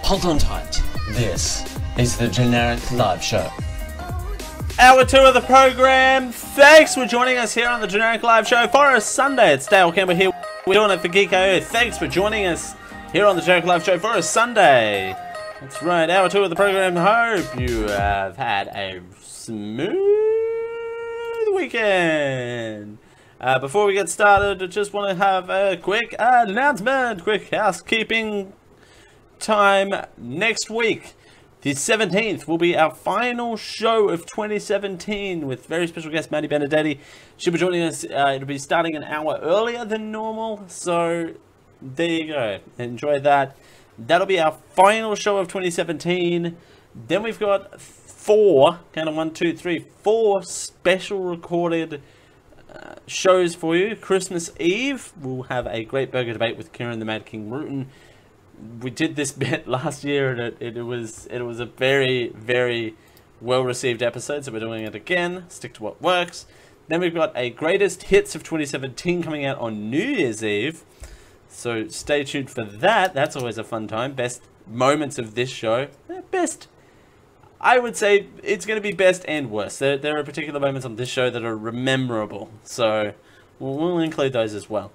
Hold on tight. This is the Generic Live Show. Hour 2 of the program. Thanks for joining us here on the Generic Live Show for a Sunday. It's Dale Campbell here. We're doing it for Geek. Thanks for joining us here on the Generic Live Show for a Sunday. That's right, hour 2 of the program. Hope you have had a smooth weekend. Before we get started, I just want to have a quick announcement, quick housekeeping time. Next week, the 17th, will be our final show of 2017 with very special guest Maddie Benedetti. She'll be joining us. It'll be starting an hour earlier than normal, so there you go. Enjoy that. That'll be our final show of 2017. Then we've got four special recorded shows for you. Christmas Eve, we'll have a great burger debate with Kieran the Mad King Rutan. We did this bit last year, and it was a very, very well received episode, so we're doing it again. Stick to what works. Then we've got a greatest hits of 2017 coming out on New Year's Eve, so stay tuned for that. That's always a fun time. Best moments of this show. Best, I would say it's going to be best and worst. There are particular moments on this show that are memorable, so we'll include those as well.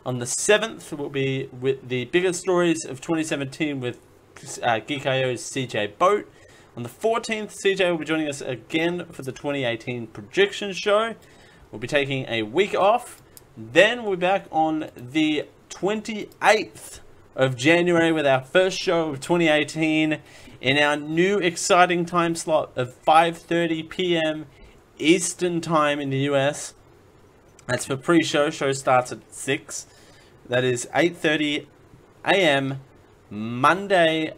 On the 7th, we'll be with the biggest stories of 2017 with Geek.io's CJ Boat. On the 14th, CJ will be joining us again for the 2018 projection show. We'll be taking a week off. Then we'll be back on the 28th of January with our first show of 2018 in our new exciting time slot of 5:30 p.m. Eastern Time in the US. That's for pre-show. Show starts at 6. That is 8:30 a.m. Monday,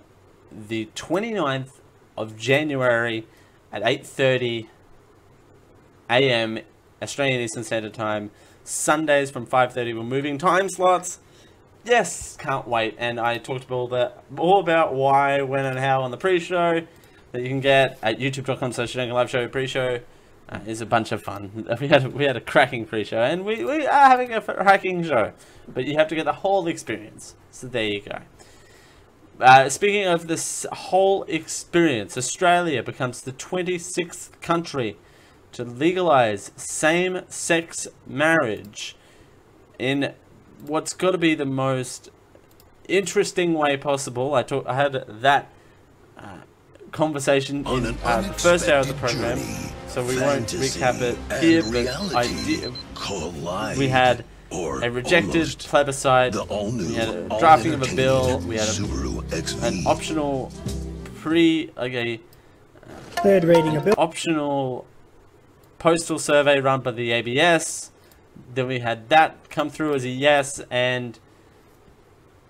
the 29th of January at 8:30 a.m. Australian Eastern Standard Time. Sundays from 5:30. We're moving time slots. Yes, can't wait. And I talked all about why, when, and how on the pre-show that you can get at youtube.com/Live pre-show. Is a bunch of fun. We had a cracking pre-show, and we are having a cracking show, but you have to get the whole experience. So there you go. Speaking of this whole experience, Australia becomes the 26th country to legalize same-sex marriage in what's got to be the most interesting way possible. I had that conversation in the first hour of the program, so we won't recap it here, but we had a rejected plebiscite, we had a drafting of a bill, we had an optional third reading a bill, optional postal survey run by the ABS. Then we had that come through as a yes, and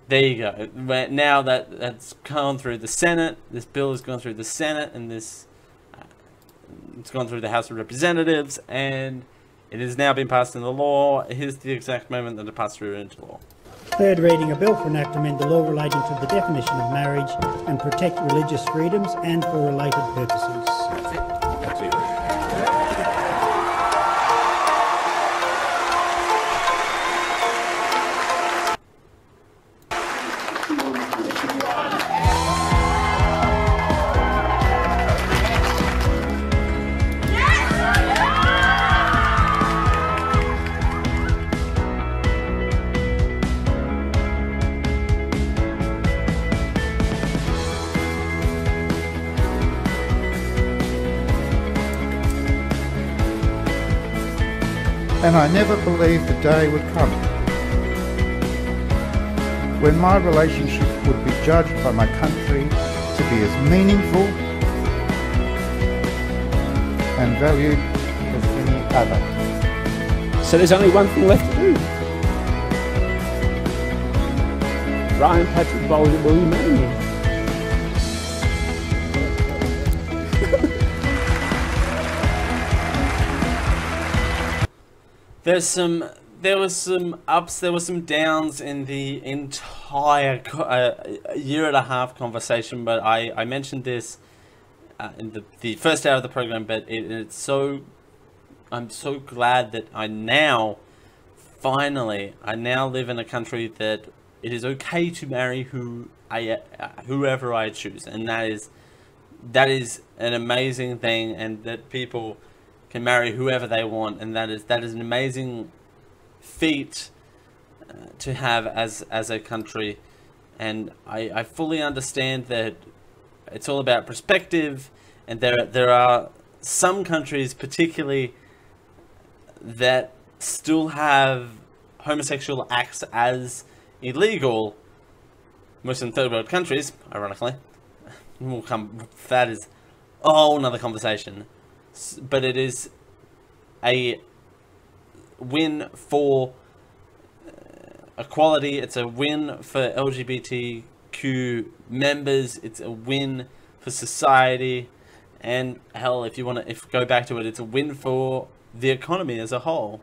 there you go. Now that's gone through the Senate. This bill has gone through the Senate, and it's gone through the House of Representatives, and it has now been passed into law. Here's the exact moment that it passed through into law. Third reading a bill for an act to amend the law relating to the definition of marriage and protect religious freedoms and for related purposes. That's it. That's it. And I never believed the day would come when my relationship would be judged by my country to be as meaningful and valued as any other. So there's only one thing left to do. Ryan Patrick Bowler will remain here. There was some ups, there were some downs in the entire year and a half conversation, but I mentioned this in the first hour of the program, but I'm so glad that I now live in a country that it is okay to marry whoever I choose, and that is an amazing thing, and that people can marry whoever they want, and that is an amazing feat to have as a country. And I fully understand that it's all about perspective, and there are some countries particularly that still have homosexual acts as illegal. Most in third world countries, ironically, that is a whole another conversation. But it is a win for equality. It's a win for LGBTQ members. It's a win for society, and hell, if you want to go back to it, it's a win for the economy as a whole.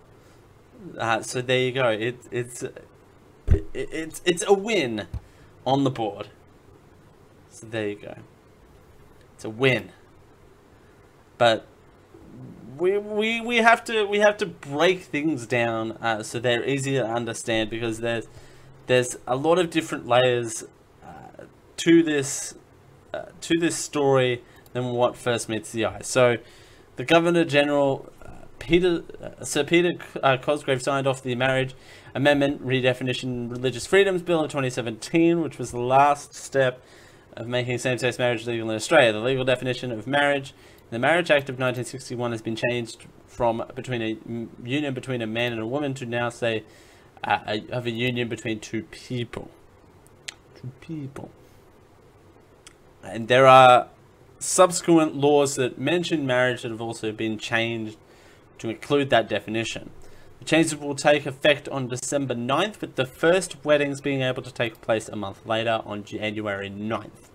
So there you go. It's a win on the board. So there you go. It's a win. But we have to break things down so they're easier to understand, because there's a lot of different layers to this story than what first meets the eye. So the Governor General Sir Peter Cosgrave signed off the Marriage Amendment Redefinition Religious Freedoms Bill of 2017, which was the last step of making same-sex marriage legal in Australia. The legal definition of marriage in the Marriage Act of 1961 has been changed from a union between a man and a woman to now say of a union between two people. And there are subsequent laws that mention marriage that have also been changed to include that definition. The changes will take effect on December 9th, with the first weddings being able to take place a month later on January 9th.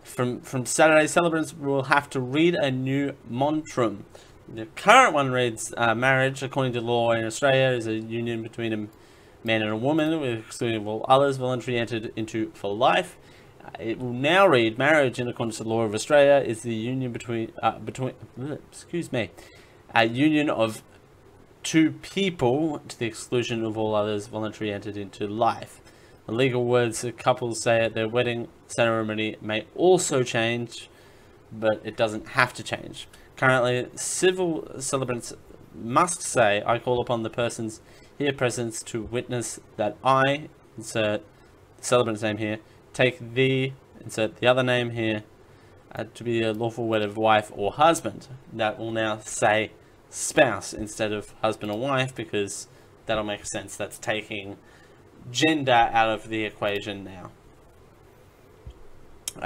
From Saturday, celebrants will have to read a new mantra. The current one reads, marriage, according to law in Australia, is a union between a man and a woman, with excluding all others voluntarily entered into for life. It will now read, marriage, in accordance to the law of Australia, is the union a union of two people, to the exclusion of all others voluntarily entered into life. The legal words that couples say at their wedding ceremony may also change, but it doesn't have to change. Currently, civil celebrants must say, I call upon the persons here present to witness that I, insert the celebrant's name here, take the, insert the other name here, to be a lawful wedded wife or husband. That will now say spouse instead of husband or wife, because that'll make sense. That's taking gender out of the equation now.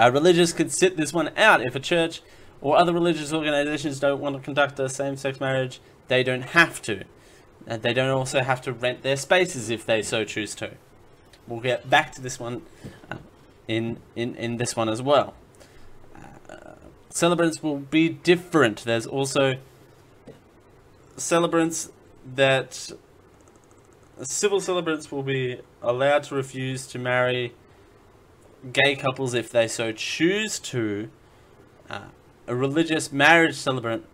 Religious could sit this one out. If a church or other religious organizations don't want to conduct a same-sex marriage, they don't have to. They don't also have to rent their spaces if they so choose to. We'll get back to this one in this one as well. Celebrants will be different. There's also celebrants that civil celebrants will be allowed to refuse to marry gay couples if they so choose to. A religious marriage celebrant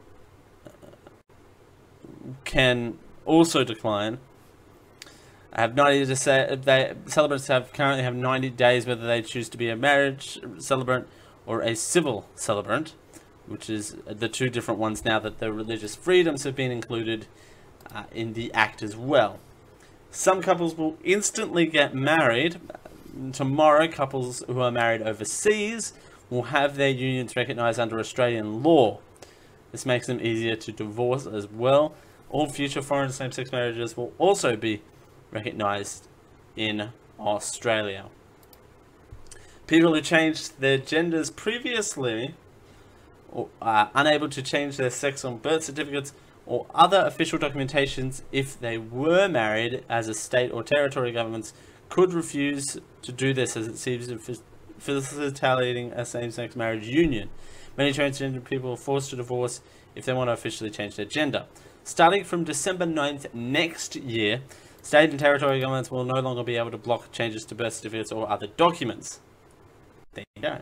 can also decline. I have 90 to say celebrants currently have 90 days whether they choose to be a marriage celebrant or a civil celebrant, which is the two different ones now that the religious freedoms have been included in the Act as well. Some couples will instantly get married. Tomorrow, couples who are married overseas will have their unions recognised under Australian law. This makes them easier to divorce as well. All future foreign same-sex marriages will also be recognised in Australia. People who changed their genders previously, or are unable to change their sex on birth certificates or other official documentations if they were married, as a state or territory governments could refuse to do this, as it seems to facilitating a same-sex marriage union. Many transgender people are forced to divorce if they want to officially change their gender. Starting from December 9th next year, state and territory governments will no longer be able to block changes to birth certificates or other documents. There you go.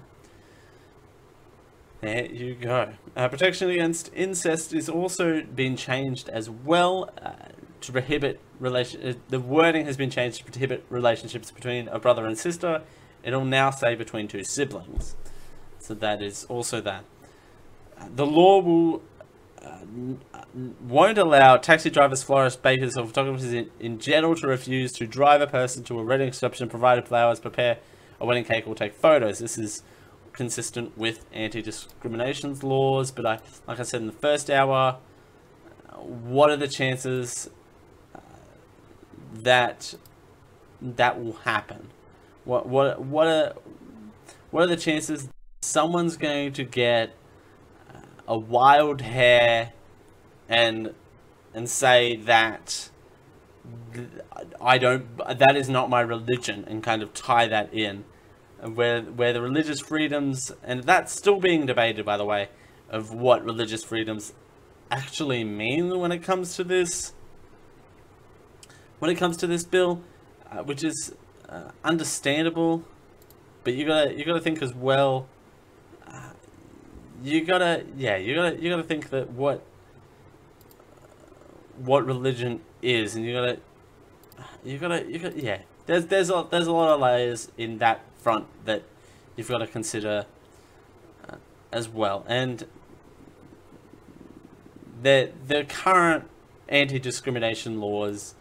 There you go. Protection against incest is also being changed as well. to prohibit the wording has been changed to prohibit relationships between a brother and sister. It'll now say between two siblings. So that is also that. The law won't allow taxi drivers, florists, bakers, or photographers in general to refuse to drive a person to a wedding reception, provide flowers, prepare a wedding cake, or take photos. This is consistent with anti-discrimination laws, but like I said in the first hour, what are the chances that will happen? What are the chances someone's going to get a wild hair and say that that is not my religion, and kind of tie that in, where the religious freedoms, and that's still being debated, by the way, of what religious freedoms actually mean when it comes to this bill, which is understandable, but you gotta think as well. You gotta think that what religion is, and you gotta there's a lot of layers in that front that you've got to consider as well, and the current anti-discrimination laws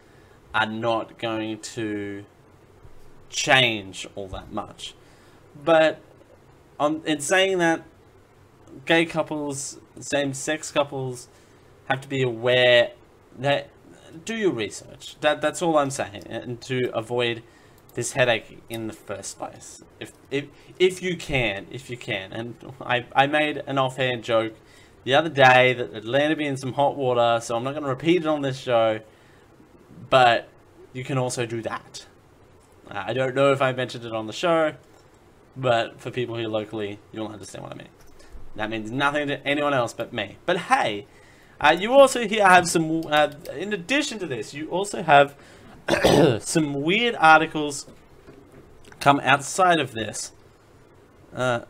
are not going to change all that much. But in saying that, gay couples, same-sex couples have to be aware that, do your research. That's all I'm saying, and to avoid this headache in the first place, if you can. And I made an offhand joke the other day that it landed me in some hot water, so I'm not going to repeat it on this show, but you can also do that. I don't know if I mentioned it on the show, but for people here locally, you'll understand what I mean. That means nothing to anyone else but me. But hey, you also here have some, in addition to this, you also have some weird articles come outside of this. In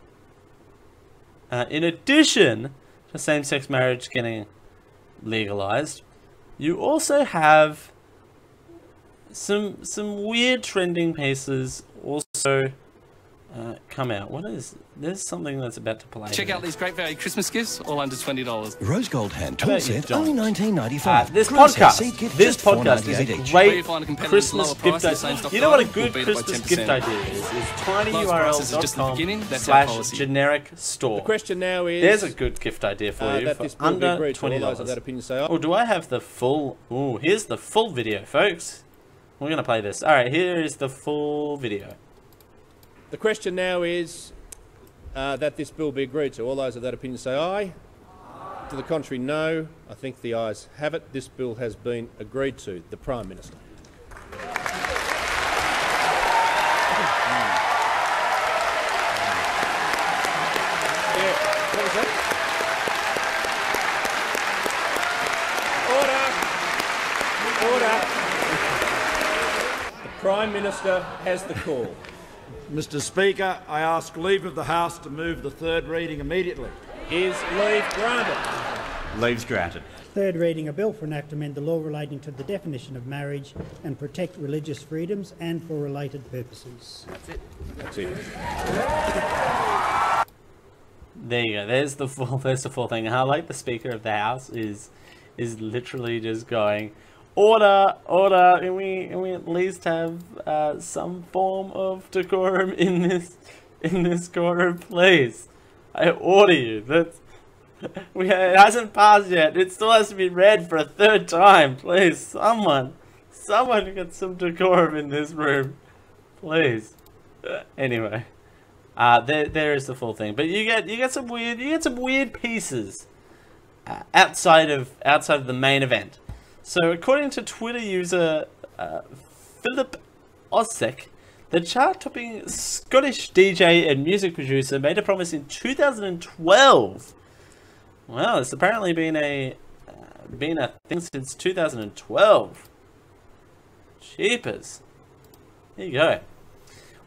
addition to same-sex marriage getting legalized, you also have some weird trending pieces also come out. There's something that's about to play. Check out these great value Christmas gifts, all under $20. Rose gold hand tool set, only $19.95. This podcast is a great Christmas gift idea. You know what a good Christmas gift idea is tinyurl.com/generic store. The question now is... There's a good gift idea for you for under $20. Oh, do I have the full... Oh, here's the full video, folks. We're going to play this. Alright, here is the full video. The question now is that this bill be agreed to. All those of that opinion say aye. Aye. To the contrary, no. I think the ayes have it. This bill has been agreed to. The Prime Minister. What was that? Order. The Prime Minister has the call. Mr. Speaker, I ask leave of the House to move the third reading immediately. Is leave granted? Leave's granted. Third reading, a bill for an act to amend the law relating to the definition of marriage and protect religious freedoms and for related purposes. That's it. There you go. There's the full thing. I like the Speaker of the House is literally just going, order, can we at least have some form of decorum in this courtroom, please? I order you. It hasn't passed yet. It still has to be read for a third time. Please, someone get some decorum in this room, please. Anyway, there is the full thing. But you get some weird pieces outside of the main event. So, according to Twitter user Philip Ossek, the chart-topping Scottish DJ and music producer made a promise in 2012. Well, it's apparently been a thing since 2012. Cheapers. There you go.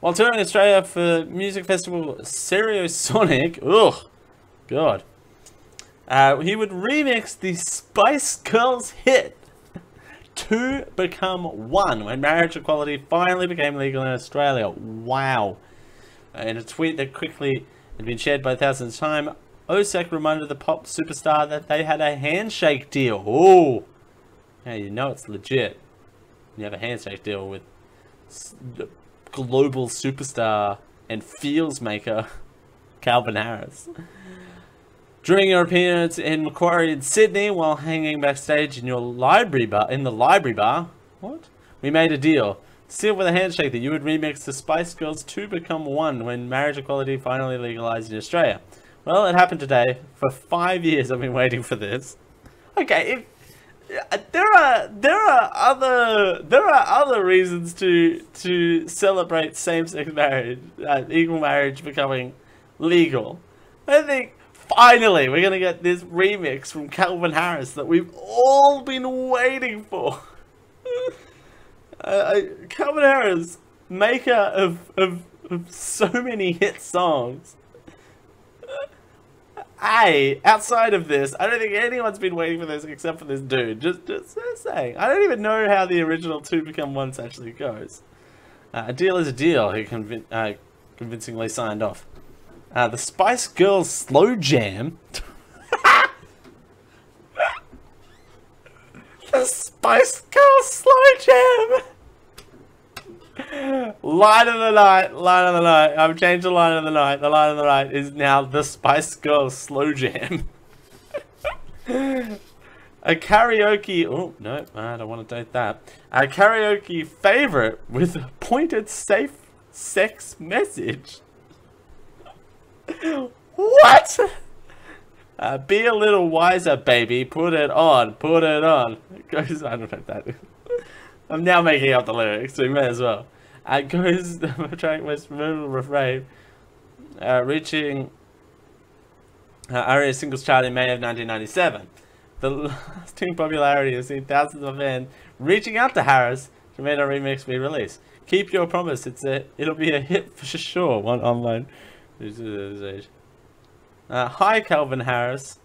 While touring Australia for music festival Stereosonic, ugh, God, he would remix the Spice Girls hit 2 become 1 when marriage equality finally became legal in Australia. Wow. In a tweet that quickly had been shared by thousands of times, OSEC reminded the pop superstar that they had a handshake deal. Oh, yeah, you know it's legit. You have a handshake deal with global superstar and feels maker Calvin Harris. During your appearance in Macquarie in Sydney while hanging backstage in your library bar, what? We made a deal. Sealed with a handshake that you would remix the Spice Girls 2 Become 1 when marriage equality finally legalized in Australia. Well, it happened today. For 5 years I've been waiting for this. Okay, there are other reasons to celebrate same-sex marriage, equal marriage becoming legal. I think finally we're gonna get this remix from Calvin Harris that we've all been waiting for. Calvin Harris, maker of so many hit songs. Outside of this, I don't think anyone's been waiting for this except for this dude. Just saying. I don't even know how the original 2 Become 1 actually goes. A deal is a deal, he convincingly signed off. The Spice Girls Slow Jam. The Spice Girls Slow Jam. Line of the night. I've changed the line of the night. The line of the night is now the Spice Girls Slow Jam. A karaoke. Oh no, I don't want to date that. A karaoke favorite with a pointed safe sex message. What? Be a little wiser, baby. Put it on. Put it on. It goes. I don't know what that is. I'm now making up the lyrics, so we may as well. It goes the track most memorable refrain, reaching ARIA singles chart in May of 1997. The lasting popularity has seen thousands of fans reaching out to Harris to make a remix be released. Keep your promise. It'll be a hit for sure. One online. Hi, Calvin Harris.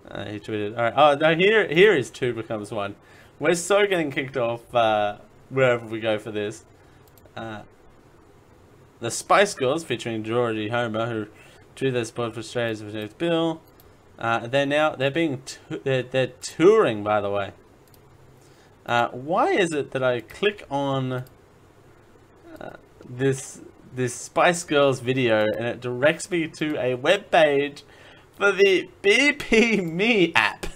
He tweeted. All right. Oh no, here is 2 Becomes 1. We're so getting kicked off wherever we go for this. The Spice Girls, featuring Georgie Homer, who drew their support for Australia's bill. They're touring, by the way. Why is it that I click on this Spice Girls video and it directs me to a web page for the BP Me app?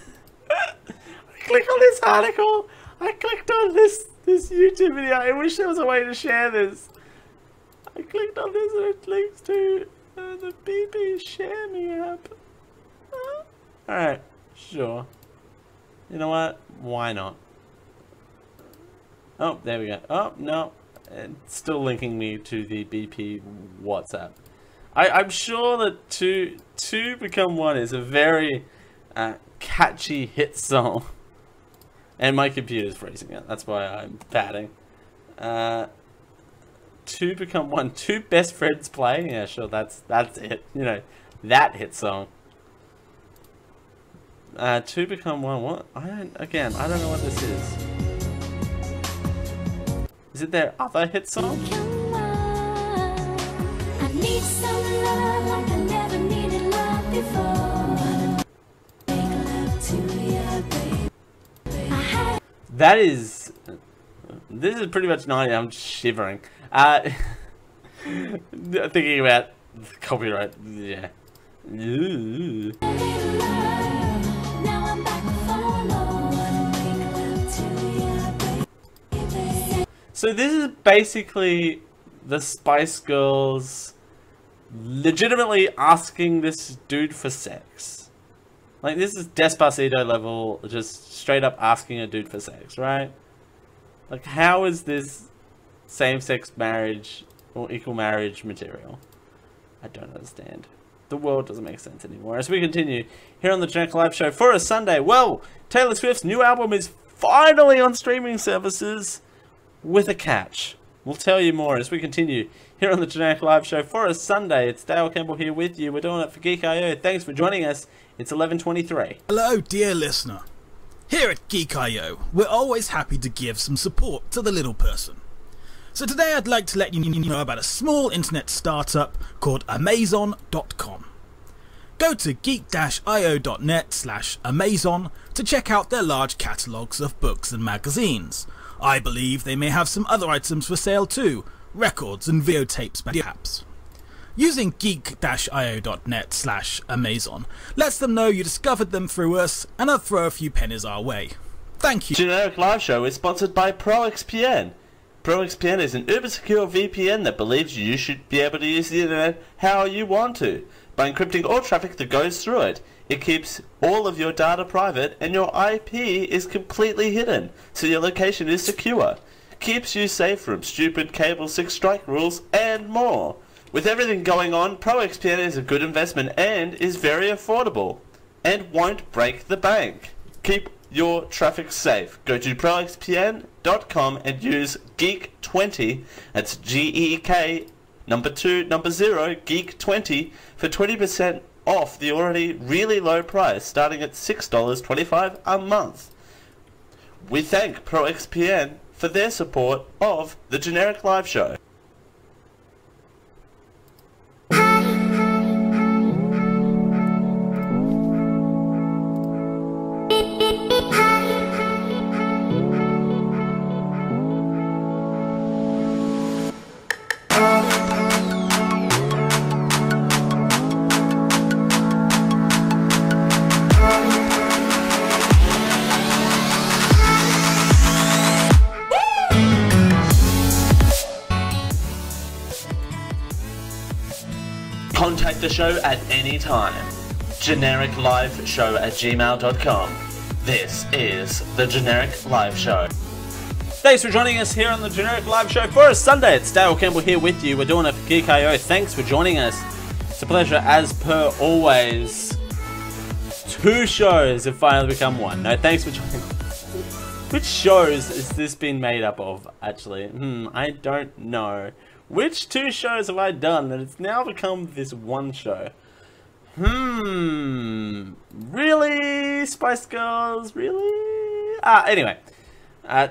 Click on this article. I clicked on this YouTube video. I wish there was a way to share this. I clicked on this and it links to the BP Share Me app. Alright, sure. You know what? Why not? Oh, there we go. Oh, no. It's still linking me to the BP WhatsApp. I'm sure that 2 Become 1 is a very catchy hit song. And my computer's freezing it. That's why I'm batting. 2 Become 1. 2 best friends play. Yeah, sure. That's it. You know, that hit song. 2 Become 1. What? I don't know what this is. Is it their other hit song? I need some love like I never needed love before. Make love to you, baby. That is... This is pretty much 90. I'm shivering. Thinking about copyright. Yeah. Ooh. So this is basically the Spice Girls legitimately asking this dude for sex. Like, this is Despacito level, just straight up asking a dude for sex, right? Like, how is this same-sex marriage or equal marriage material? I don't understand. The world doesn't make sense anymore. As we continue here on the Geek Live Show for a Sunday, well, Taylor Swift's new album is finally on streaming services with a catch. We'll tell you more as we continue here on the Geek Live Show for a Sunday. It's Dale Campbell here with you. We're doing it for Geek.io. Thanks for joining us. It's 11:23. Hello, dear listener. Here at Geek.io, we're always happy to give some support to the little person. So today I'd like to let you know about a small internet startup called Amazon.com. Go to geek-io.net/Amazon to check out their large catalogues of books and magazines. I believe they may have some other items for sale too, records and videotapes perhaps. Using geek-io.net/Amazon lets them know you discovered them through us, and I'll throw a few pennies our way. Thank you. Generic Live Show is sponsored by ProXPN. ProXPN is an uber secure VPN that believes you should be able to use the internet how you want to, by encrypting all traffic that goes through it. It keeps all of your data private and your IP is completely hidden, so your location is secure. Keeps you safe from stupid cable 6 strike rules and more. With everything going on, ProXPN is a good investment and is very affordable, and won't break the bank. Keep your traffic safe. Go to proxpn.com and use Geek20, that's GEEK, number 0, Geek20, for 20% off the already really low price, starting at $6.25 a month. We thank ProXPN for their support of the Generic Live Show. Contact the show at any time. genericliveshow@gmail.com. This is the Generic Live Show. Thanks for joining us here on the Generic Live Show for a Sunday. It's Dale Campbell here with you. We're doing it for Geek.io. Thanks for joining us. It's a pleasure as per always. 2 shows have finally become 1. No, thanks for joining us. Which shows is this been made up of, actually? I don't know. Which 2 shows have I done that it's now become this 1 show? Really? Spice Girls? Really? Anyway.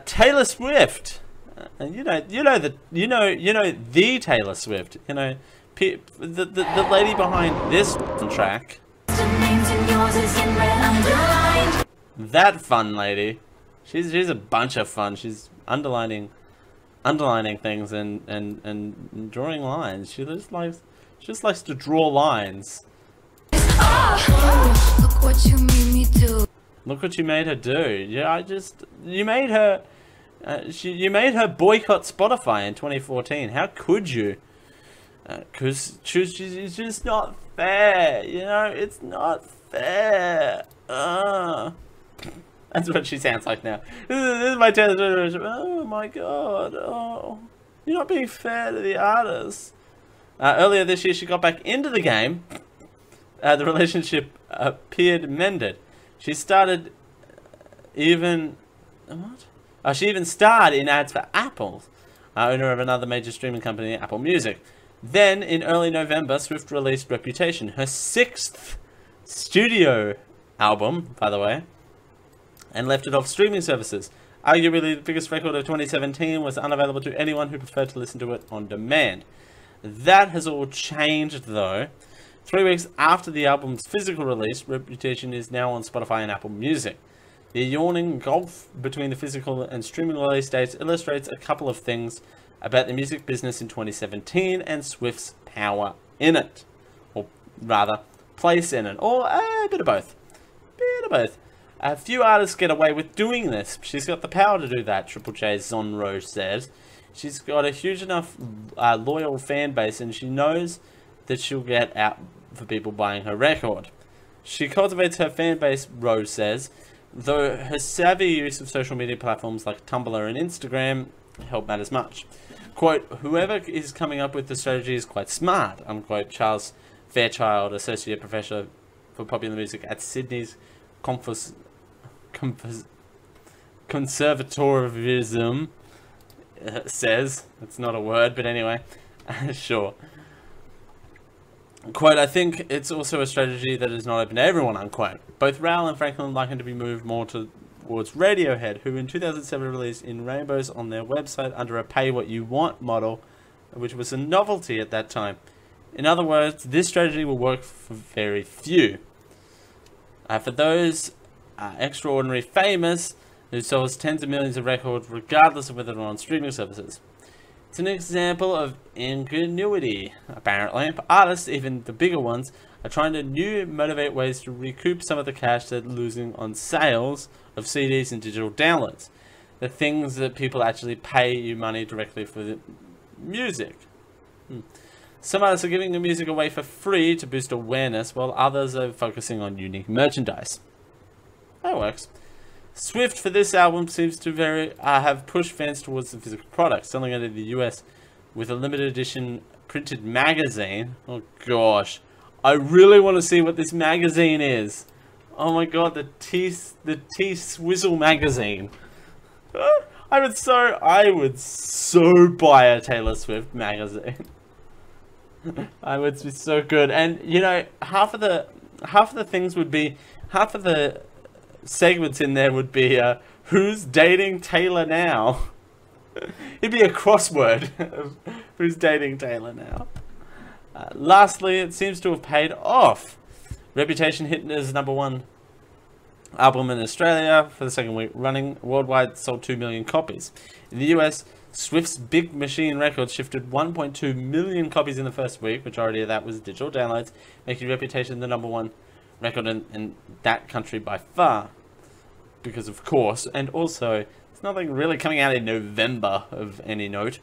Taylor Swift. You know the Taylor Swift. You know, the lady behind this track. That fun lady. She's a bunch of fun. She's underlining things and drawing lines. She just likes to draw lines. Look what you made me do. Look what you made her do. Yeah, you made her boycott Spotify in 2014. How could you? Because it's just not fair. You know, it's not fair. That's what she sounds like now. This is my Taylor Swift. Oh my god. Oh, you're not being fair to the artists. Earlier this year, she got back into the game. The relationship appeared mended. She started even she even starred in ads for Apple, owner of another major streaming company, Apple Music. Then, in early November, Swift released Reputation, her 6th studio album, by the way, and left it off streaming services. Arguably, the biggest record of 2017 was unavailable to anyone who preferred to listen to it on demand. That has all changed, though. 3 weeks after the album's physical release, Reputation is now on Spotify and Apple Music. The yawning gulf between the physical and streaming release dates illustrates a couple of things about the music business in 2017 and Swift's power in it. Or rather, place in it. Or a bit of both. A few artists get away with doing this. She's got the power to do that, Triple J's Zonro says. She's got a huge enough loyal fan base, and she knows that she'll get out for people buying her record. She cultivates her fan base, Rose says, though her savvy use of social media platforms like Tumblr and Instagram help matters much. Quote, whoever is coming up with the strategy is quite smart, unquote. Charles Fairchild, Associate Professor for Popular Music at Sydney's Conservatorivism says. It's not a word, but anyway, sure. Quote, I think it's also a strategy that is not open to everyone, unquote. Both Raoul and Franklin liken to be moved more to towards Radiohead, who in 2007 released In Rainbows on their website under a pay what you want model, which was a novelty at that time. In other words, this strategy will work for very few. For those extraordinary famous who sells tens of millions of records regardless of whether they're on streaming services. It's an example of ingenuity, apparently. Artists, even the bigger ones, are trying to motivate ways to recoup some of the cash they're losing on sales of CDs and digital downloads. The things that people actually pay you money directly for the music. Some artists are giving the music away for free to boost awareness, while others are focusing on unique merchandise. That works. Swift for this album seems to have pushed fans towards the physical product, selling it in the US with a limited edition printed magazine. Oh gosh, I really want to see what this magazine is. Oh my god, the T-Swizzle magazine. I would so buy a Taylor Swift magazine. I would be so good. And you know, half of the segments in there would be who's dating Taylor now. It'd be a crossword of who's dating Taylor now. Lastly, it seems to have paid off. Reputation hit as #1 album in Australia for the second week running. Worldwide, sold 2 million copies. In the US, Swift's Big Machine Records shifted 1.2 million copies in the first week. Majority of that was digital downloads, making Reputation the #1 record in that country by far. Because of course, and also, there's nothing really coming out in November of any note.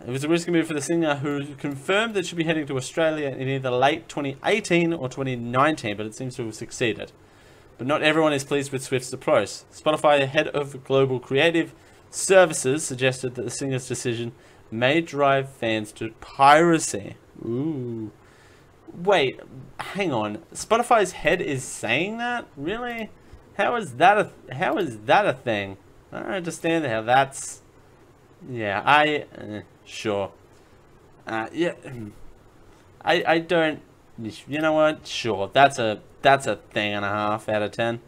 It was a risky move for the singer, who confirmed that she'll be heading to Australia in either late 2018 or 2019, but it seems to have succeeded. But not everyone is pleased with Swift's approach. Spotify, head of global creative services, suggested that the singer's decision may drive fans to piracy. Ooh. Wait, hang on. Spotify's head is saying that? Really? How is that a thing? I don't understand how that's... Yeah, sure. Yeah. I don't... You know what? Sure. That's a thing and a half out of 10.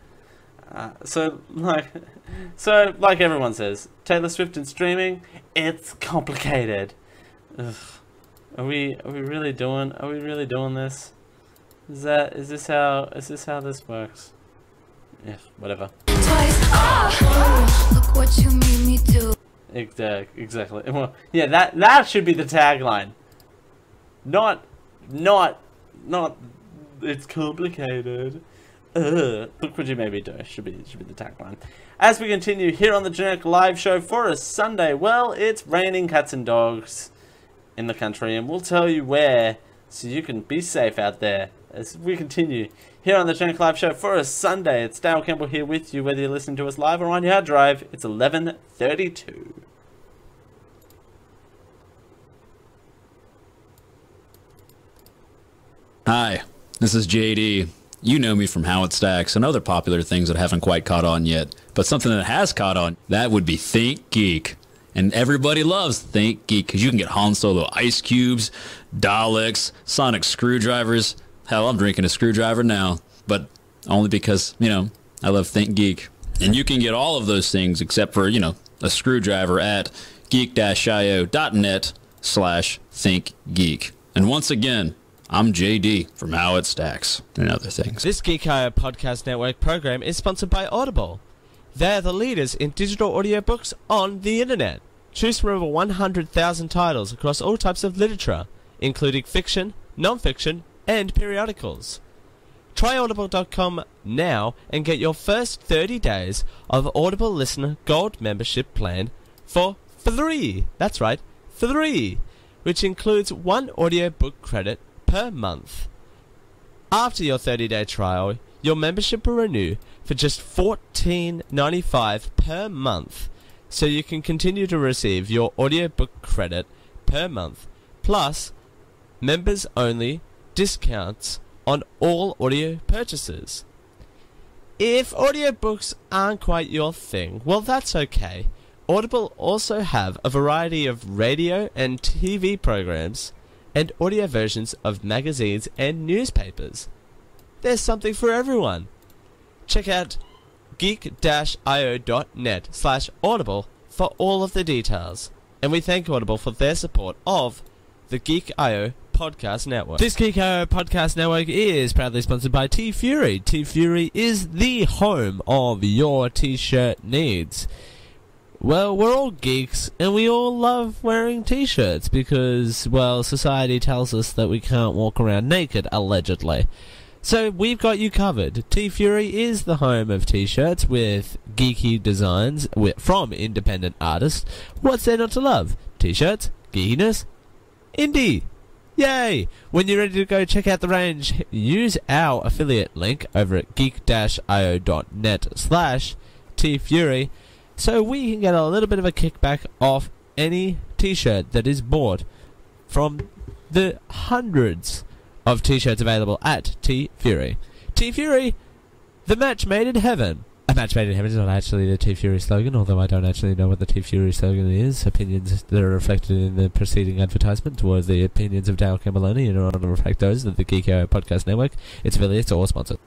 So like everyone says, Taylor Swift and streaming, it's complicated. Ugh. Are we really doing this? Is this how this works? Yeah, whatever. Look what you made me do. Exactly. Well, yeah, that should be the tagline. Not it's complicated. Look what you made me do. Should be the tagline. As we continue here on the Generic Live Show for a Sunday, well, it's raining cats and dogs in the country, and we'll tell you where, so you can be safe out there. As we continue here on the Generic Live Show for a Sunday, it's Dale Campbell here with you, whether you're listening to us live or on your hard drive. It's 11:32. Hi, this is JD. You know me from How It Stacks and other popular things that haven't quite caught on yet. But something that has caught on, that would be Think Geek. And everybody loves Think Geek because you can get Han Solo ice cubes, Daleks, sonic screwdrivers. Hell, I'm drinking a screwdriver now. But only because, you know, I love Think Geek. And you can get all of those things except for, you know, a screwdriver at geek-io.net/thinkgeek. And once again, I'm JD from How It Stacks and other things. This Geek.io Podcast Network program is sponsored by Audible. They're the leaders in digital audiobooks on the internet. Choose from over 100,000 titles across all types of literature, including fiction, non-fiction, and periodicals. Try audible.com now and get your first 30 days of Audible Listener Gold membership plan for free. That's right, free, which includes 1 audiobook credit per month. After your 30-day trial, your membership will renew for just $14.95 per month, so you can continue to receive your audiobook credit per month, plus members-only discounts on all audio purchases. If audiobooks aren't quite your thing, well, that's okay. Audible also have a variety of radio and TV programs and audio versions of magazines and newspapers. There's something for everyone. Check out geek-io.net/audible for all of the details. And we thank Audible for their support of the Geek.io Podcast Network. This Geek.io Podcast Network is proudly sponsored by T-Fury. T-Fury is the home of your t-shirt needs. Well, we're all geeks, and we all love wearing t-shirts because, well, society tells us that we can't walk around naked, allegedly. So we've got you covered. T-Fury is the home of t-shirts with geeky designs from independent artists. What's there not to love? T-shirts, geekiness, indie. Yay! When you're ready to go check out the range, use our affiliate link over at geek-io.net/tfury so we can get a little bit of a kickback off any t-shirt that is bought from the hundreds of t-shirts available at T-Fury. T-Fury, the match made in heaven. A match made in heaven is not actually the T-Fury slogan, although I don't actually know what the T-Fury slogan is. Opinions that are reflected in the preceding advertisement were the opinions of Dale Campbell and in order to reflect those of the Geek.io Podcast Network, its affiliates, or sponsors.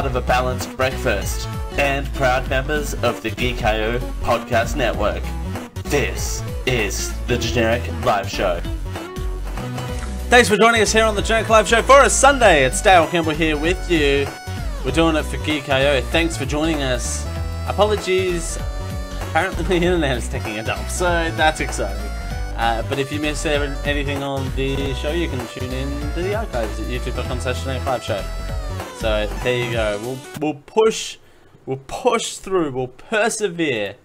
Of a balanced breakfast and proud members of the Geek.io Podcast Network. This is the Generic Live Show. Thanks for joining us here on the Generic Live Show for a Sunday. It's Dale Campbell here with you. We're doing it for Geek.io. Thanks for joining us. Apologies. Apparently the internet is taking a dump, so that's exciting. But if you missed anything on the show, you can tune in to the archives at youtube.com/GenericLiveShow. So there you go. We'll push through. We'll persevere.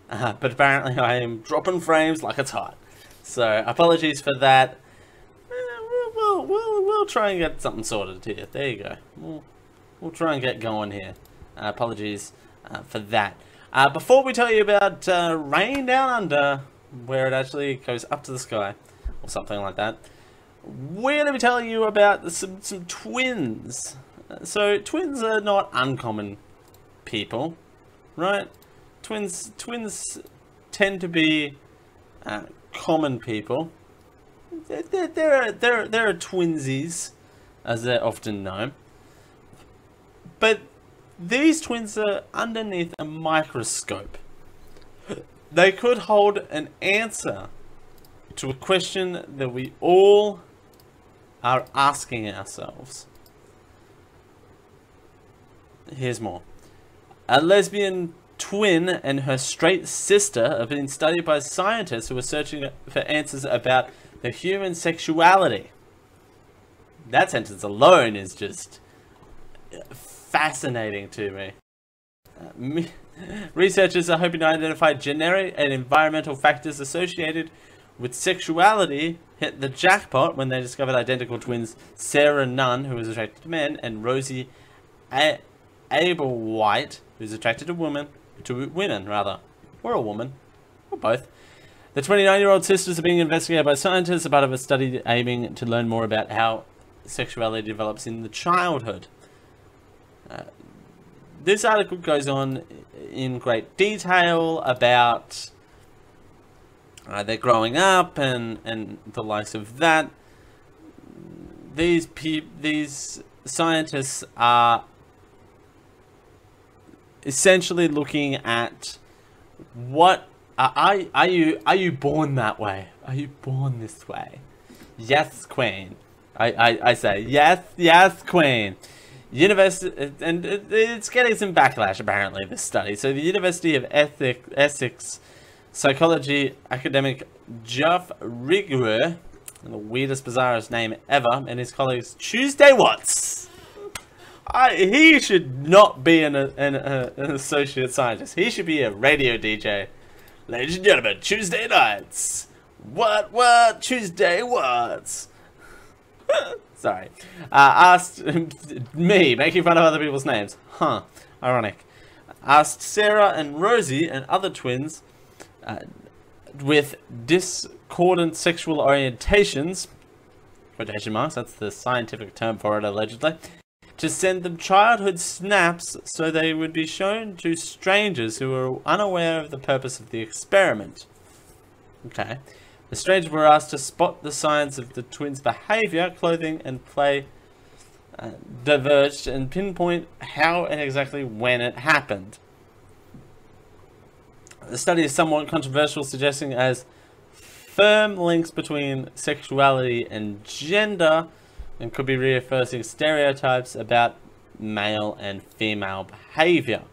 But apparently I am dropping frames like it's hot. So apologies for that. We'll try and get something sorted here. There you go. We'll try and get going here. Apologies for that. Before we tell you about rain down under, where it actually goes up to the sky, or something like that, we're going to be telling you about some twins. So twins are not uncommon people, right? Twins tend to be common people. There are twinsies, as they're often known. But these twins are underneath a microscope. They could hold an answer to a question that we all are asking ourselves. Here's more. A lesbian twin and her straight sister have been studied by scientists who are searching for answers about the human sexuality. That sentence alone is just fascinating to me. Researchers are hoping to identify genetic and environmental factors associated with sexuality hit the jackpot when they discovered identical twins Sarah Nunn, who was attracted to men, and Rosie Ablewhite, who's attracted to women, or a woman, or both. The 29-year-old sisters are being investigated by scientists as part of a study aiming to learn more about how sexuality develops in the childhood. This article goes on in great detail about their growing up and the likes of that. These scientists are essentially looking at what are you born that way? Are you born this way? Yes, Queen. I say yes, Queen. University, and it's getting some backlash apparently, this study. So the University of Essex psychology academic Geoff Rigouer, the weirdest, bizarrest name ever, and his colleagues Tuesday Watts. he should not be an associate scientist. He should be a radio DJ. Ladies and gentlemen, Tuesday nights. What? Tuesday what? Sorry. Asked me, making fun of other people's names. Huh. Ironic. Asked Sarah and Rosie and other twins with discordant sexual orientations, quotation marks, that's the scientific term for it allegedly, to send them childhood snaps so they would be shown to strangers who were unaware of the purpose of the experiment. Okay. The strangers were asked to spot the signs of the twins' behavior, clothing, and play diverged and pinpoint how and exactly when it happened. The study is somewhat controversial, suggesting as firm links between sexuality and gender, and could be reinforcing stereotypes about male and female behavior.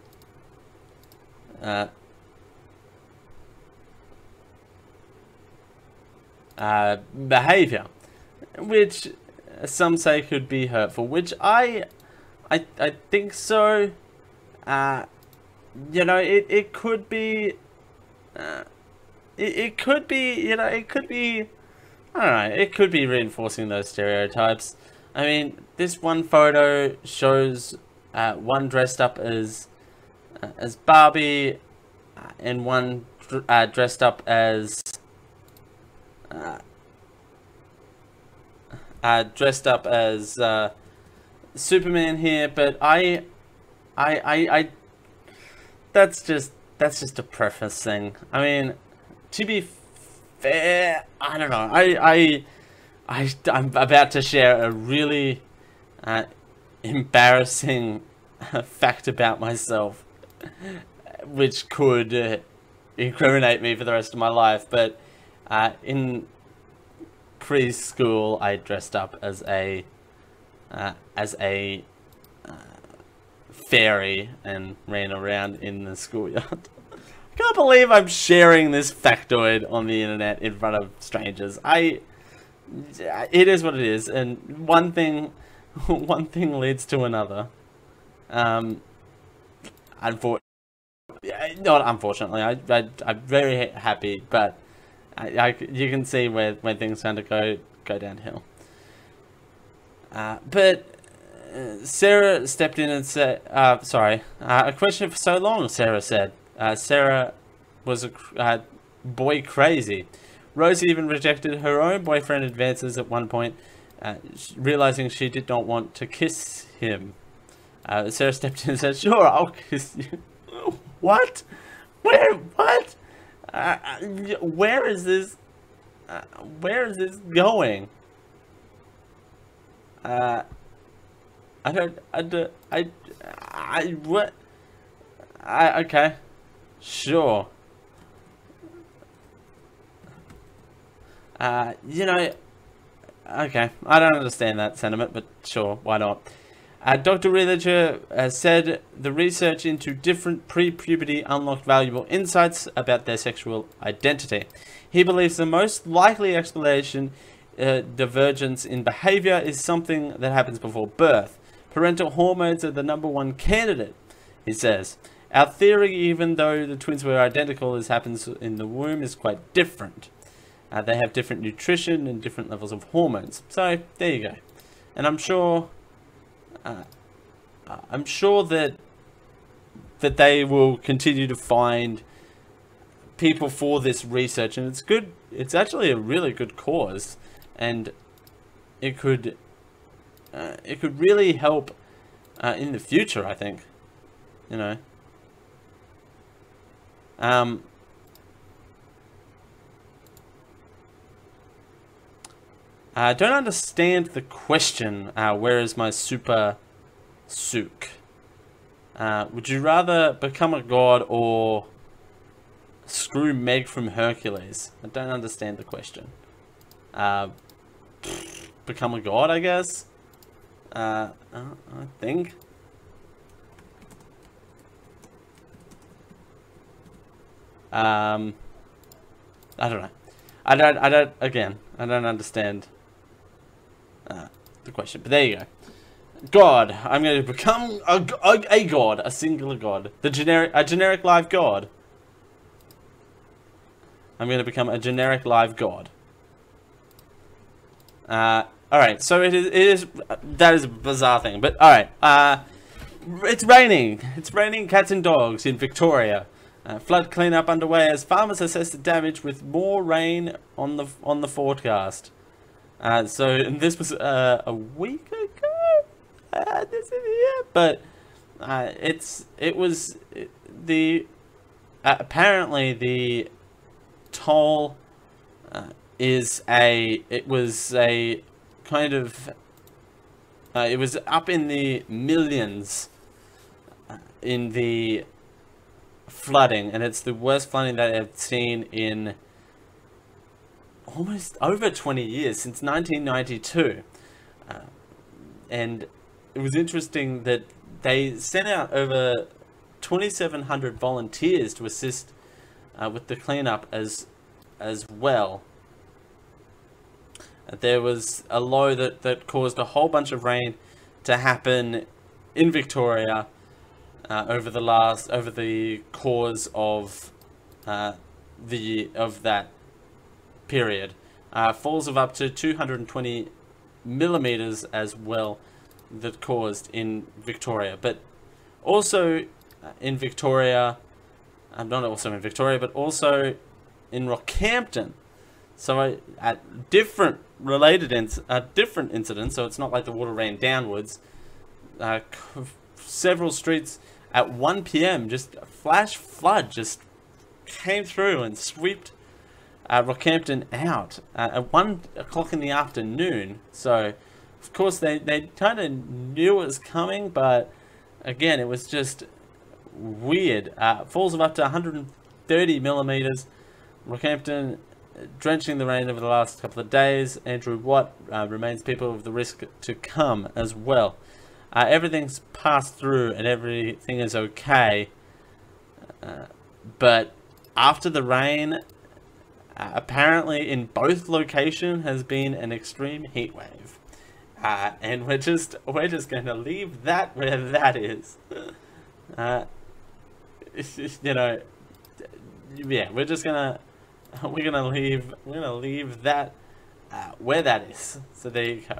Behavior, which some say could be hurtful, which I think so. You know, it could be. It could be, you know, it could be, I don't know, it could be reinforcing those stereotypes. I mean, this one photo shows one dressed up as Barbie, and one dressed up as Superman here, but that's just a preface thing. I mean, to be fair, I don't know. I'm about to share a really embarrassing fact about myself, which could incriminate me for the rest of my life. But in preschool, I dressed up as a fairy and ran around in the schoolyard. I can't believe I'm sharing this factoid on the internet in front of strangers. It is what it is, and one thing leads to another. Not unfortunately. I'm very happy, but you can see when things kind of go downhill. But Sarah stepped in and said, a question for so long, Sarah said. Sarah was a boy crazy. Rosie even rejected her own boyfriend advances at one point, realizing she did not want to kiss him. Sarah stepped in and said, "Sure, I'll kiss you." What? Where? What? Where is this? Where is this going? Okay. Sure. You know, okay, I don't understand that sentiment, but sure, why not? Dr. Realiger has said the research into different pre-puberty unlocked valuable insights about their sexual identity. He believes the most likely explanation, divergence in behavior, is something that happens before birth. Parental hormones are the #1 candidate, he says. Our theory, even though the twins were identical as happens in the womb, is quite different. They have different nutrition and different levels of hormones. So, there you go. And I'm sure that they will continue to find people for this research, and it's good. It's actually a really good cause, and it could really help in the future, I think. You know. I don't understand the question, where is my super sook? Would you rather become a god or screw Meg from Hercules? I don't understand the question. Become a god, I guess? I think. I don't know. I don't understand the question, but there you go. God. I'm going to become a god, a singular god. A generic live god. I'm going to become a generic live god. Alright, so it is, that is a bizarre thing, but alright, it's raining. It's raining cats and dogs in Victoria. Flood cleanup underway as farmers assess the damage with more rain on the forecast. So this was a week ago. But apparently the toll it was up in the millions in the flooding, and it's the worst flooding that I've seen in almost over 20 years, since 1992. And it was interesting that they sent out over 2,700 volunteers to assist with the cleanup as well. There was a low that caused a whole bunch of rain to happen in Victoria over the course of that period. Falls of up to 220 millimeters as well that caused in Victoria, but also in Victoria. Not also in Victoria, but also in Rockhampton. So at different incidents, so it's not like the water ran downwards. Several streets at 1 p.m. just a flash flood just came through and swept Rockhampton out at 1 o'clock in the afternoon. So of course they kind of knew it was coming, but again it was just weird. Falls of up to 130 millimeters. Rockhampton drenching the rain over the last couple of days. Andrew Watt reminds people of the risk to come as well. Everything's passed through and everything is okay. But after the rain, apparently in both locations has been an extreme heat wave. And we're just going to leave that where that is. You know, yeah, we're gonna leave that where that is. So there you go.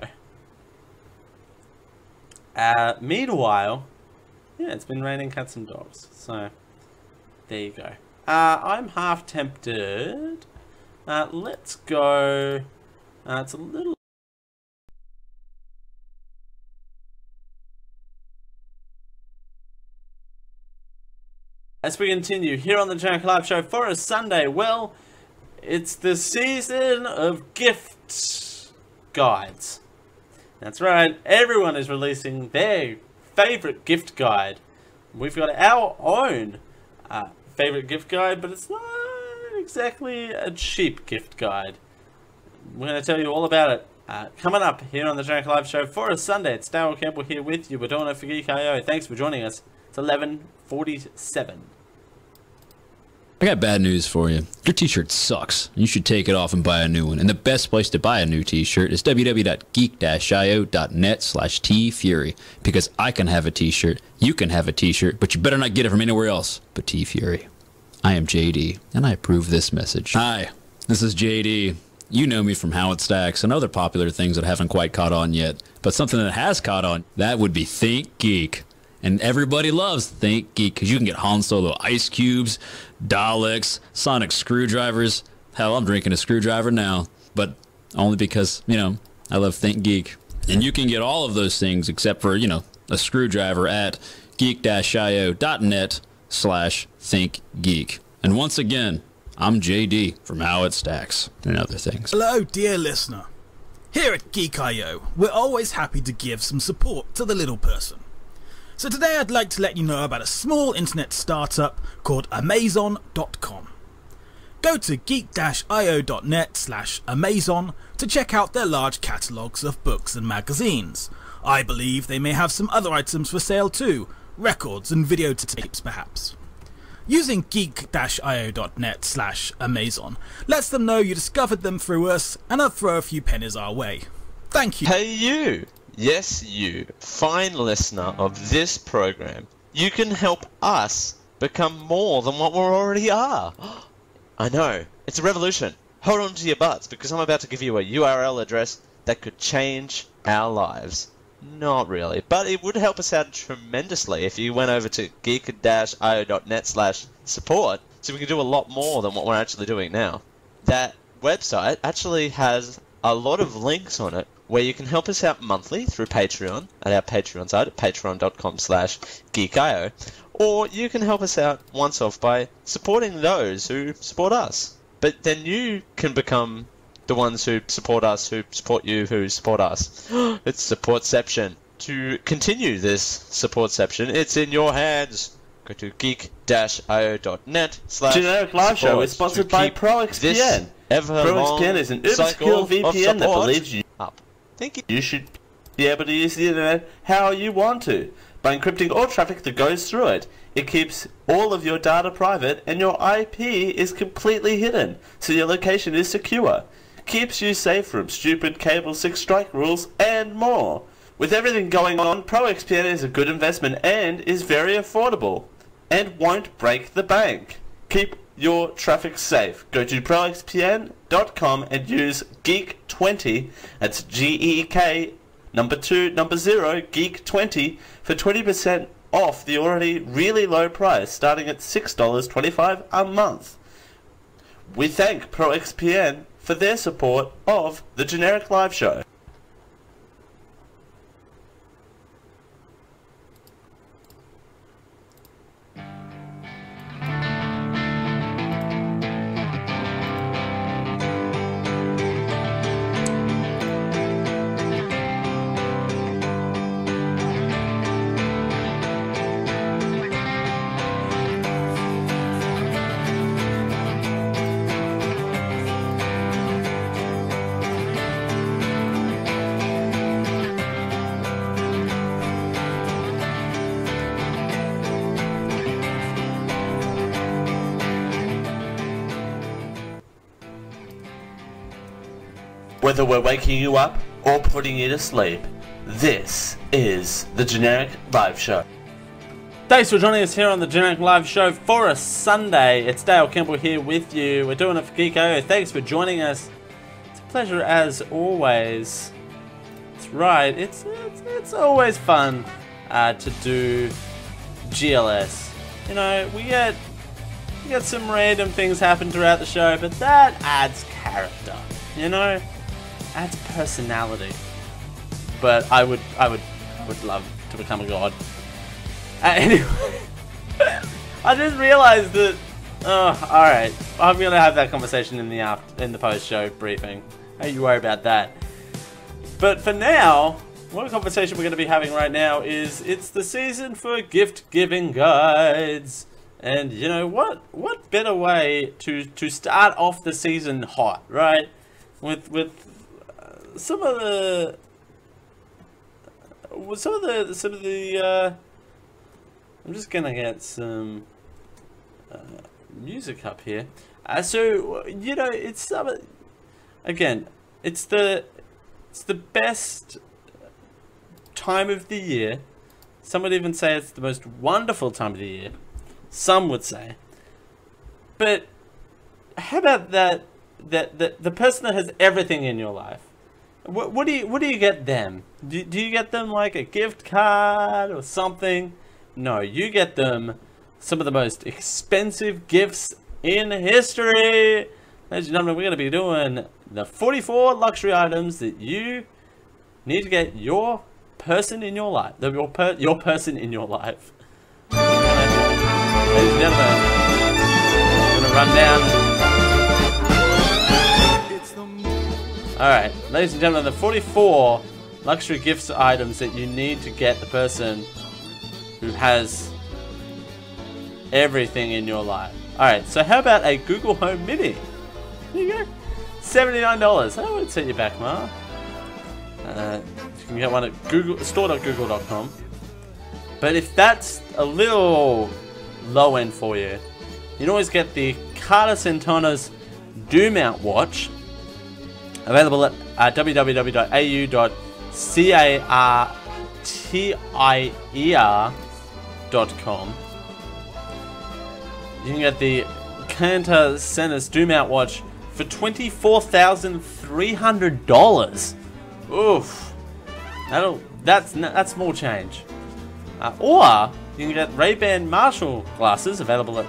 Meanwhile, yeah, it's been raining cats and dogs. So there you go. I'm half tempted. Let's go. It's a little. As we continue here on the Jack Live Show for a Sunday, well, it's the season of gift guides. That's right, everyone is releasing their favourite gift guide. We've got our own favourite gift guide, but it's not exactly a cheap gift guide. We're going to tell you all about it coming up here on the Jack Live Show for a Sunday. It's Dale Campbell here with you. We're doing it for Geek.io. Thanks for joining us. It's 11:47. I got bad news for you. Your t-shirt sucks. You should take it off and buy a new one. And the best place to buy a new t-shirt is www.geek-io.net/tfury. Because I can have a t-shirt, you can have a t-shirt, but you better not get it from anywhere else but T-Fury. I am JD, and I approve this message. Hi, this is JD. You know me from How It Stacks and other popular things that haven't quite caught on yet. But something that has caught on, that would be Think Geek. And everybody loves Think Geek because you can get Han Solo ice cubes, Daleks, sonic screwdrivers. Hell, I'm drinking a screwdriver now, but only because, you know, I love Think Geek. And you can get all of those things except for, you know, a screwdriver at geek-io.net/thinkgeek. And once again, I'm JD from How It Stacks and other things. Hello, dear listener. Here at Geek.io, we're always happy to give some support to the little person. So today I'd like to let you know about a small internet startup called Amazon.com. Go to geek-io.net/Amazon to check out their large catalogues of books and magazines. I believe they may have some other items for sale too, records and videotapes perhaps. Using geek-io.net/Amazon lets them know you discovered them through us and I'll throw a few pennies our way. Thank you. Hey you! Yes, you, fine listener of this program, you can help us become more than what we already are. I know, it's a revolution. Hold on to your butts, because I'm about to give you a URL address that could change our lives. Not really, but it would help us out tremendously if you went over to geek-io.net/support, so we can do a lot more than what we're actually doing now. That website actually has a lot of links on it where you can help us out monthly through Patreon at our Patreon site at patreon.com/geekio, or you can help us out once off by supporting those who support us. But then you can become the ones who support us, who support you, who support us. It's supportception. To continue this supportception, it's in your hands. Go to geek-io.net/support. Generic Live Show is sponsored by ProXPN. ProXPN is an uber-secure VPN that believes you up. You should be able to use the internet how you want to, by encrypting all traffic that goes through it. It keeps all of your data private, and your IP is completely hidden, so your location is secure. Keeps you safe from stupid Cable 6 strike rules, and more. With everything going on, ProXPN is a good investment and is very affordable, and won't break the bank. Keep your traffic safe. Go to proxpn.com and use Geek20, that's GEEK, number 0, Geek20, for 20% off the already really low price, starting at $6.25 a month. We thank ProXPN for their support of the Generic Live Show. Whether we're waking you up or putting you to sleep, this is the Generic Live Show. Thanks for joining us here on the Generic Live Show for a Sunday. It's Dale Campbell here with you. We're doing it for Geek.io. Thanks for joining us. It's a pleasure as always. That's right. It's always fun to do GLS. You know, we get some random things happen throughout the show, but that adds character. You know, adds personality. But I would love to become a god. Anyway, I just realized that. Oh, all right. I'm gonna have that conversation in the post-show briefing. Don't you worry about that. But for now, what conversation we're gonna be having right now is it's the season for gift giving guides, and you know what better way to start off the season hot, right? With some of the I'm just gonna get some music up here. So you know, it's again, it's the best time of the year. Some would even say it's the most wonderful time of the year. Some would say. But how about that the person that has everything in your life? What do you get them? Do you get them like a gift card or something? No, you get them some of the most expensive gifts in history. Ladies and gentlemen, we're going to be doing the 44 luxury items that you need to get your person in your life. Your person in your life. Ladies and gentlemen, I'm going to run down. Alright, ladies and gentlemen, the 44 luxury gifts items that you need to get the person who has everything in your life. Alright, so how about a Google Home Mini? There you go. $79. That would set you back, Ma. You can get one at store.google.com. But if that's a little low end for you, you can always get the Carter Centona's Do Mount Watch, available at www.au.carter cartier.com. You can get the Cantor Senus Doom Out watch for $24,300. Oof. That's small change. Or you can get Ray-Ban Marshall glasses available at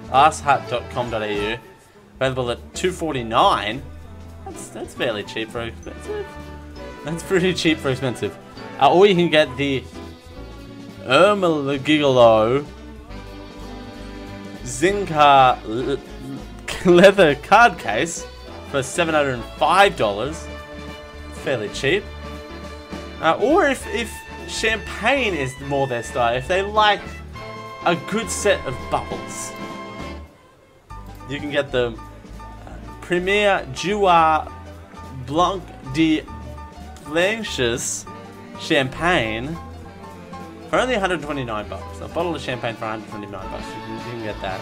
asshut.com.au. Available at $249. That's fairly cheap for expensive. That's pretty cheap for expensive. Or you can get the Gigolo Zinca leather card case for $705. Fairly cheap. Or if champagne is more their style, if they like a good set of bubbles, you can get the Premier Joueur Blanc de Blanches champagne for only $129. A bottle of champagne for $129. You can get that.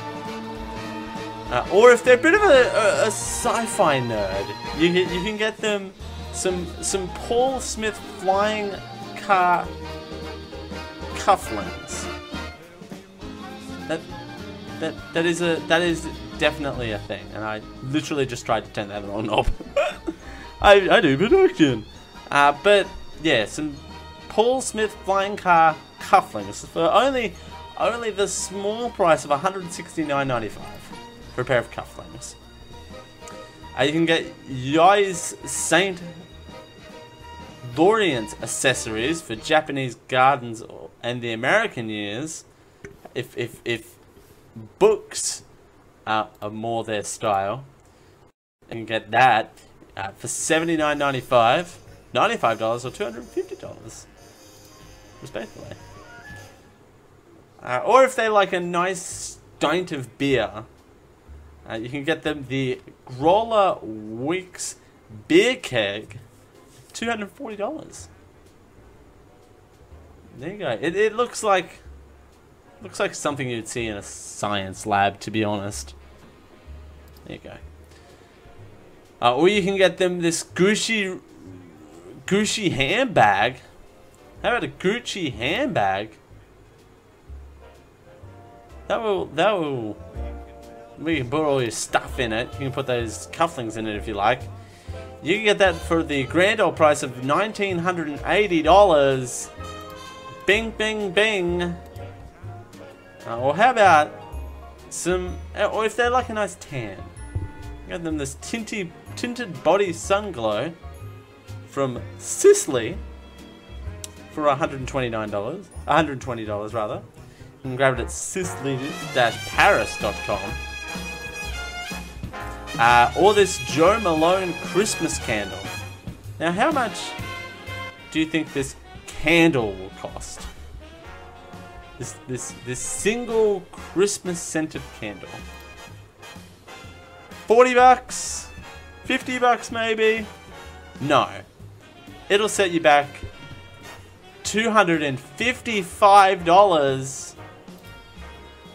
Or if they're a bit of a sci-fi nerd, you can get them some Paul Smith flying car cufflinks. That is definitely a thing, and I literally just tried to turn that on knob. I do production. But yeah, some Paul Smith flying car cufflinks for only the small price of $169.95 for a pair of cufflinks. You can get Yves Saint Laurent accessories for Japanese gardens and the American years. If books are more their style, you can get that for $79.95, $95 or $250 respectively. Or if they like a nice pint of beer, you can get them the Growler Wicks beer keg, $240. There you go. It looks like something you'd see in a science lab, to be honest. There you go. Or you can get them this Gucci handbag. How about a Gucci handbag? That will. We can put all your stuff in it. You can put those cufflinks in it if you like. You can get that for the grand old price of $1,980. Bing, bing, bing. Or how about some, or if they like a nice tan, get them this tinted body sun glow from Sisley for $120 rather. You can grab it at sisley-paris.com. Or this Joe Malone Christmas candle. Now, how much do you think this candle will cost? This single Christmas scented candle. $40? $50 maybe? No. It'll set you back $255.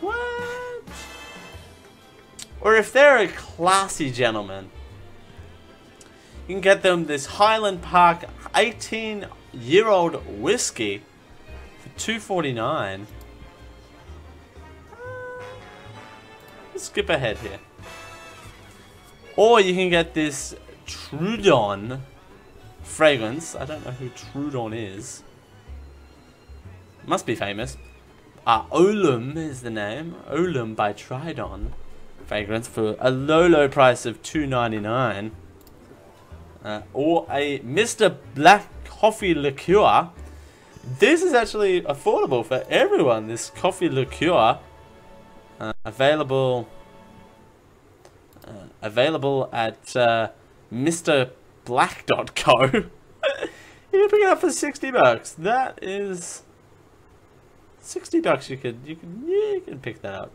What? Or if they're a classy gentleman, you can get them this Highland Park 18-year-old whiskey for $249. Let's skip ahead here. Or you can get this Trudon fragrance. I don't know who Trudon is. Must be famous. Olum is the name. Olum by Tridon fragrance for a low price of $2.99. Or a Mr. Black coffee liqueur. This is actually affordable for everyone. This coffee liqueur available at MrBlack.co. You can pick it up for $60. That is $60. You can pick that up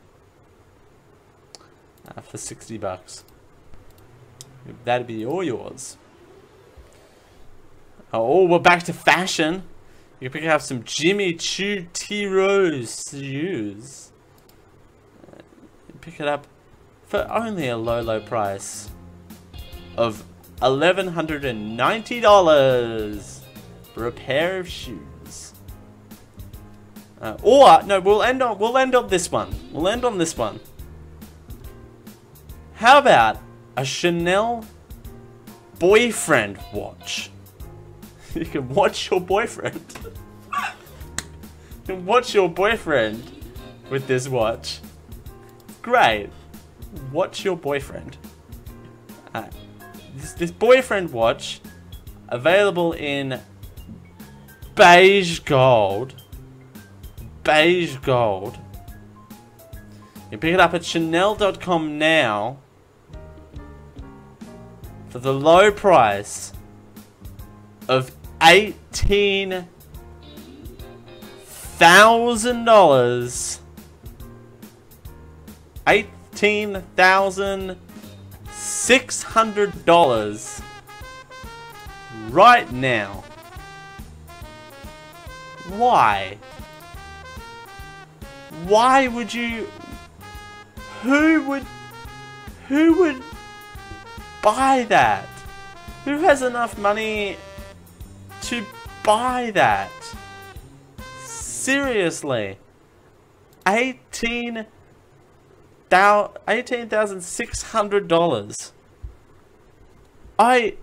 for $60. That'd be all yours. Oh, we're back to fashion. You can pick up some Jimmy Choo T Rose shoes. Pick it up for only a low price of $1,190 for a pair of shoes. Or no, we'll end on this one. We'll end on this one. How about a Chanel boyfriend watch? You can watch your boyfriend. You can watch your boyfriend with this watch. Great. Watch your boyfriend. This boyfriend watch, available in beige gold. Beige gold. You can pick it up at Chanel.com now for the low price of $18,000. $18,600 right now. Why? Why would you? Who would buy that? Who has enough money to buy that? Seriously. $18,600. I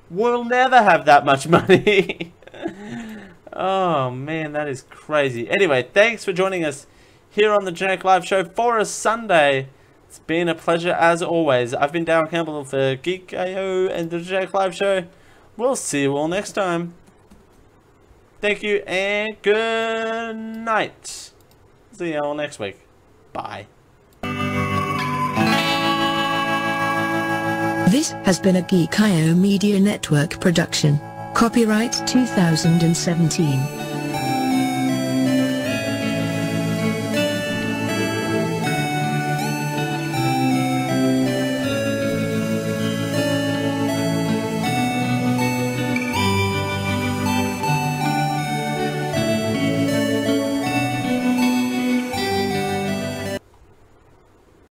will never have that much money. Oh man, that is crazy. Anyway, thanks for joining us here on the Generic Live Show for a Sunday. It's been a pleasure as always. I've been Dale Campbell for Geek AO and the Generic Live Show. We'll see you all next time. Thank you and good night. See you all next week. Bye. This has been a Geek.io Media Network production. Copyright 2017.